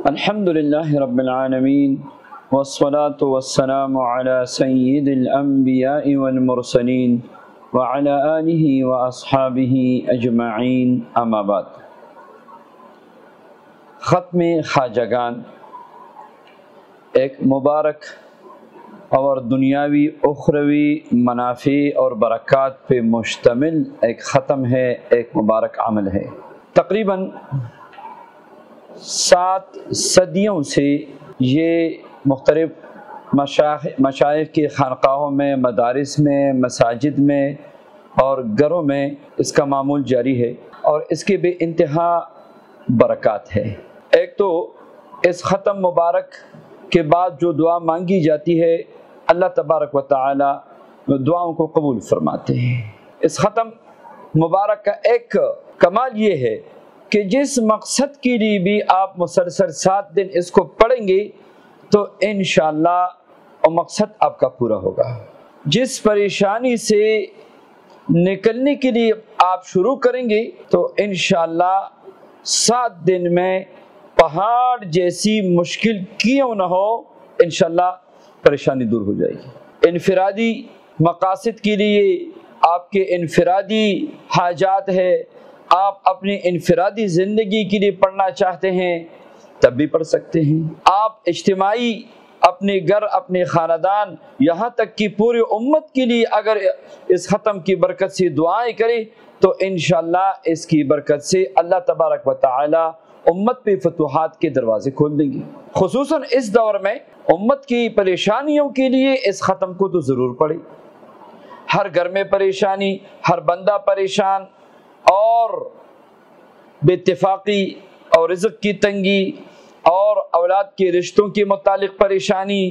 الحمدللہ رب العالمین والصلاة والسلام علی سید الانبیاء والمرسلین وعلی آلہ واصحابہ اجمعین اما بعد۔ ختم خواجگان ایک مبارک اور دنیاوی اخروی منافع اور برکات پہ مشتمل ایک ختم ہے، ایک مبارک عمل ہے۔ تقریباً 7 صدیوں سے یہ مختلف مشائخ کی خانقاہوں میں، مدارس میں، مساجد میں اور گھروں میں اس کا معمول جاری ہے اور اس کے بے انتہا برکات ہے۔ ایک تو اس ختم مبارک کے بعد جو دعا مانگی جاتی ہے، اللہ تبارک و تعالی دعاؤں کو قبول فرماتے ہیں۔ اس ختم مبارک کا ایک کمال یہ ہے کہ جس مقصد کے لیے بھی آپ مسلسل 7 دن اس کو پڑھیں گے تو انشاءاللہ وہ مقصد آپ کا پورا ہوگا۔ جس پریشانی سے نکلنے کے لیے آپ شروع کریں گے تو انشاءاللہ 7 دن میں پہاڑ جیسی مشکل کیوں نہ ہو، انشاءاللہ پریشانی دور ہو جائے گی۔ انفرادی مقاصد کے لیے آپ کے انفرادی حاجات ہے، آپ اپنی انفرادی زندگی کے لیے پڑھنا چاہتے ہیں تب بھی پڑھ سکتے ہیں۔ آپ اجتماعی اپنے گھر، اپنے خاندان، یہاں تک کہ پوری امت کے لیے اگر اس ختم کی برکت سے دعائیں کریں تو انشاءاللہ اس کی برکت سے اللہ تبارک و تعالی امت پہ فتوحات کے دروازے کھول دیں گے۔ خصوصاً اس دور میں امت کی پریشانیوں کے لیے اس ختم کو تو ضرور پڑھیں۔ ہر گھر میں پریشانی، ہر بندہ پریشان، اور بے اتفاقی اور رزق کی تنگی اور اولاد کے رشتوں کے متعلق پریشانی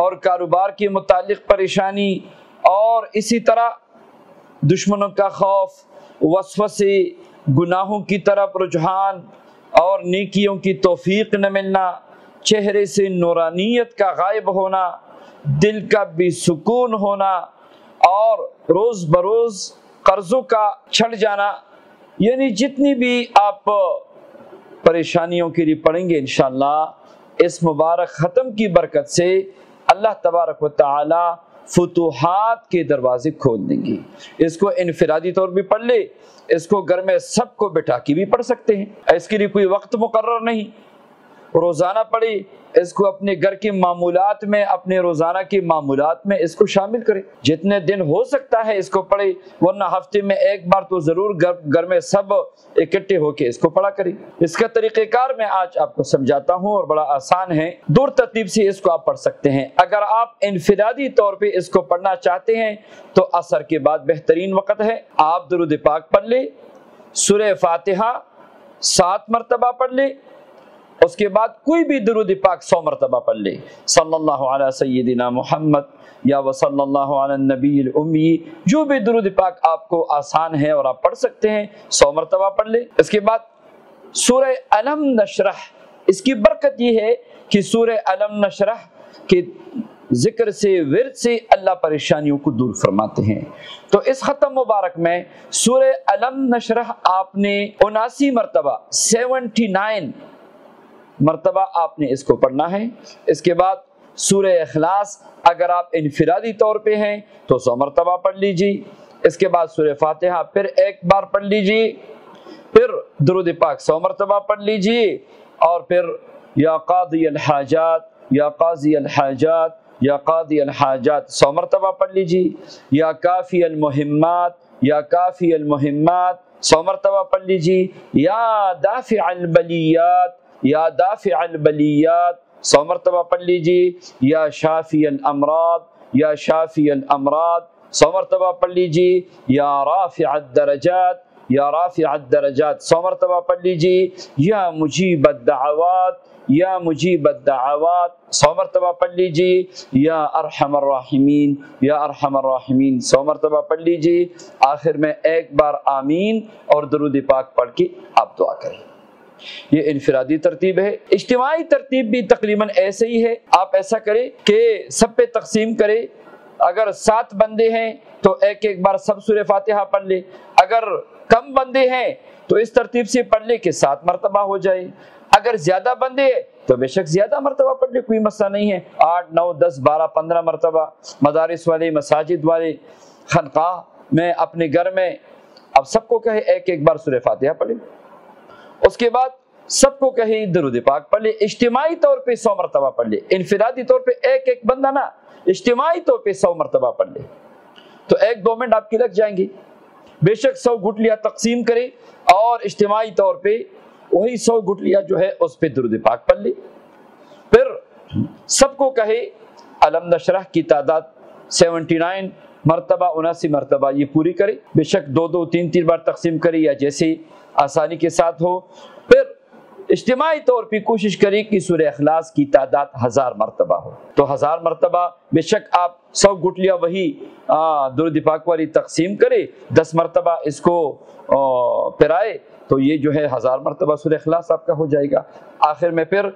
اور کاروبار کے متعلق پریشانی اور اسی طرح دشمنوں کا خوف، وسوسے، گناہوں کی طرف رجحان اور نیکیوں کی توفیق نہ ملنا، چہرے سے نورانیت کا غائب ہونا، دل کا بے سکون ہونا اور روز بروز قرضوں کا چھڑ جانا، یعنی جتنی بھی آپ پریشانیوں کے لیے پڑھیں گے انشاءاللہ اس مبارک ختم کی برکت سے اللہ تبارک و تعالی فتوحات کے دروازے کھول دیں گے۔ اس کو انفرادی طور بھی پڑھ لے، اس کو گھر میں سب کو بٹھا کے بھی پڑھ سکتے ہیں، اس کے لیے کوئی وقت مقرر نہیں، روزانہ پڑھے، اس کو اپنے گھر کے معمولات میں، اپنے روزانہ کے معمولات میں اس کو شامل کرے، جتنے دن ہو سکتا ہے اس کو پڑھے، ورنہ ہفتے میں ایک بار تو ضرور گھر میں سب اکٹھے ہو کے اس کو پڑھا کرے۔ اس کا طریقہ کار میں آج آپ کو سمجھاتا ہوں اور بڑا آسان ہے، دور ترتیب سے اس کو آپ پڑھ سکتے ہیں۔ اگر آپ انفرادی طور پہ اس کو پڑھنا چاہتے ہیں تو عصر کے بعد بہترین وقت ہے، آپ درود پاک پڑھ لیں، سورہ فاتحہ 7 مرتبہ پڑھ لیں، اس کے بعد کوئی بھی درود پاک 100 مرتبہ پڑھ لے، صلی اللہ علی سیدنا محمد یا وصلی اللہ علی النبی الامی، جو بھی درود پاک آپ کو آسان ہے اور آپ پڑھ سکتے ہیں 100 مرتبہ پڑھ لے۔ اس کے بعد سورہ الم نشرح، اس کی برکت یہ ہے کہ سورہ الم نشرح کے ذکر سے، ورد سے اللہ پریشانیوں کو دور فرماتے ہیں۔ تو اس ختم مبارک میں سورہ الم نشرح آپ نے 79 مرتبہ 79 مرتبہ آپ نے اس کو پڑھنا ہے۔ اس کے بعد سورہ اخلاص اگر آپ انفرادی طور پہ ہیں تو 100 مرتبہ پڑھ لیجیے۔ اس کے بعد سورہ فاتحہ پھر ایک بار پڑھ لیجیے، پھر درود پاک 100 مرتبہ پڑھ لیجیے، اور پھر یا قاضی الحاجات، یا قاضی الحاجات، یا قاضی الحاجات 100 مرتبہ پڑھ لیجیے، یا کافی المہمات، یا کافی المہمات 100 مرتبہ پڑھ لیجیے، یا دافع البلیات، یا دافع البلیات 100 مرتبہ پڑھ لیجیے، یا شافی الامراض، یا شافی الامراض 100 مرتبہ پڑھ لیجیے، یا رافع الدرجات، یا رافع الدرجات 100 مرتبہ پڑھ لیجیے، یا مجیب الدعوات، یا مجیب الدعوات 100 مرتبہ پڑھ لیجیے، یا ارحم الراحمین، یا ارحم الراحمین 100 مرتبہ پڑھ لیجیے۔ آخر میں ایک بار آمین اور درود پاک پڑھ کے آپ دعا کریں۔ یہ انفرادی ترتیب ہے۔ اجتماعی ترتیب بھی تقریباً ایسے ہی ہے، آپ ایسا کریں کہ سب پہ تقسیم کریں، اگر 7 بندے ہیں تو ایک بار سب سورہ فاتحہ پڑھ لے، اگر کم بندے ہیں تو اس ترتیب سے پڑھ لے کہ 7 مرتبہ ہو جائے، اگر زیادہ بندے ہیں تو بے شک زیادہ مرتبہ پڑھ لے، کوئی مسئلہ نہیں ہے، 8 9 10 12 15 مرتبہ، مدارس والے، مساجد والے، خانقاہ میں، اپنے گھر میں، اب سب کو کہے ایک ایک بار سورہ فاتحہ پڑھے، اس کے بعد سب کو کہے درود پاک پڑھ لے، اجتماعی طور پہ 100 مرتبہ پڑھ لے، انفرادی طور پہ ایک ایک بندہ نا، اجتماعی طور پہ 100 مرتبہ پڑھ لے، تو 1 2 منٹ آپ کی لگ جائیں گے۔ بے شک 100 گٹلیاں تقسیم کرے اور اجتماعی طور پہ وہی 100 گٹلیاں جو ہے اس پہ درود پاک پڑھ لے، پھر سب کو کہے الم نشرح کی تعداد 79 مرتبہ 79 مرتبہ یہ پوری کرے، بے شک 2 2 3 3 بار تقسیم کرے یا جیسے آسانی کے ساتھ ہو۔ پھر اجتماعی طور پہ کوشش کرے کہ سورہ اخلاص کی تعداد 1000 مرتبہ ہو، تو 1000 مرتبہ بے شک آپ 100 گٹلیاں وہی درود پاک والی تقسیم کرے، 10 مرتبہ اس کو پرائے، تو یہ جو ہے 1000 مرتبہ سورہ اخلاص آپ کا ہو جائے گا۔ آخر میں پھر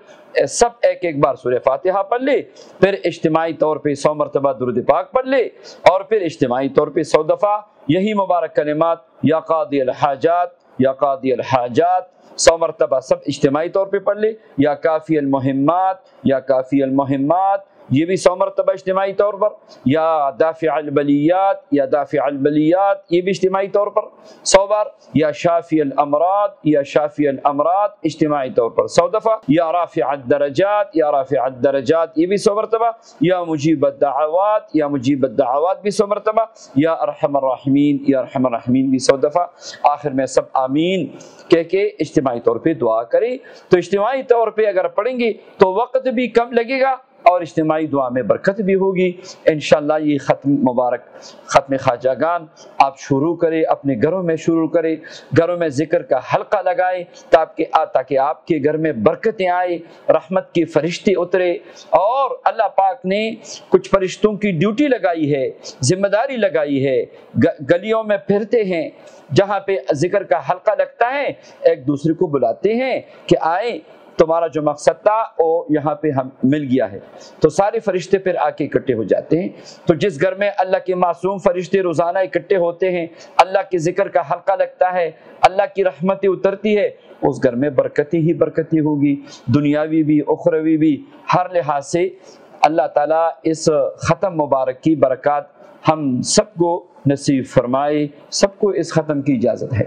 سب ایک ایک بار سورہ فاتحہ پڑھ لے، پھر اجتماعی طور پہ 100 مرتبہ درود پاک پڑھ لے، اور پھر اجتماعی طور پہ 100 دفعہ یہی مبارک کلمات یا قاضی الحاجات یا قاضی الحاجات 100 مرتبہ سب اجتماعی طور پہ پڑھ لے، یا کافی المہمات یا کافی المہمات یہ بھی 100 مرتبہ اجتماعی طور پر، یا دافع البلیات یا دافع البلیات یہ بھی اجتماعی طور پر 100 بار، یا شافی الامراض یا شافی الامراض اجتماعی طور پر 100 دفعہ، یا رافع الدرجات یا رافع الدرجات یہ بھی 100 مرتبہ، یا مجیب الدعوات یا مجیب الدعوات بھی 100 مرتبہ، یا ارحم الراحمین یا ارحم الراحمین بھی 100 دفعہ۔ آخر میں سب آمین کہہ کے اجتماعی طور پہ دعا کریں۔ تو اجتماعی طور پہ اگر پڑھیں گے تو وقت بھی کم لگے گا اور اجتماعی دعا میں برکت بھی ہوگی انشاءاللہ۔ یہ ختم مبارک ختم خواجہ گان آپ شروع کریں، اپنے گھروں میں شروع کریں، گھروں میں ذکر کا حلقہ لگائیں تاکہ آپ کے گھر میں برکتیں آئیں، رحمت کے فرشتے اترے، اور اللہ پاک نے کچھ فرشتوں کی ڈیوٹی لگائی ہے، ذمہ داری لگائی ہے، گلیوں میں پھرتے ہیں، جہاں پہ ذکر کا حلقہ لگتا ہے ایک دوسرے کو بلاتے ہیں کہ آئیں، تمہارا جو مقصد تھا وہ یہاں پہ ہم مل گیا ہے، تو سارے فرشتے پھر آ کے اکٹھے ہو جاتے ہیں۔ تو جس گھر میں اللہ کے معصوم فرشتے روزانہ اکٹھے ہوتے ہیں، اللہ کے ذکر کا حلقہ لگتا ہے، اللہ کی رحمتیں اترتی ہے، اس گھر میں برکتی ہی برکتی ہوگی، دنیاوی بھی اخروی بھی، ہر لحاظ سے۔ اللہ تعالیٰ اس ختم مبارک کی برکات ہم سب کو نصیب فرمائے، سب کو اس ختم کی اجازت ہے۔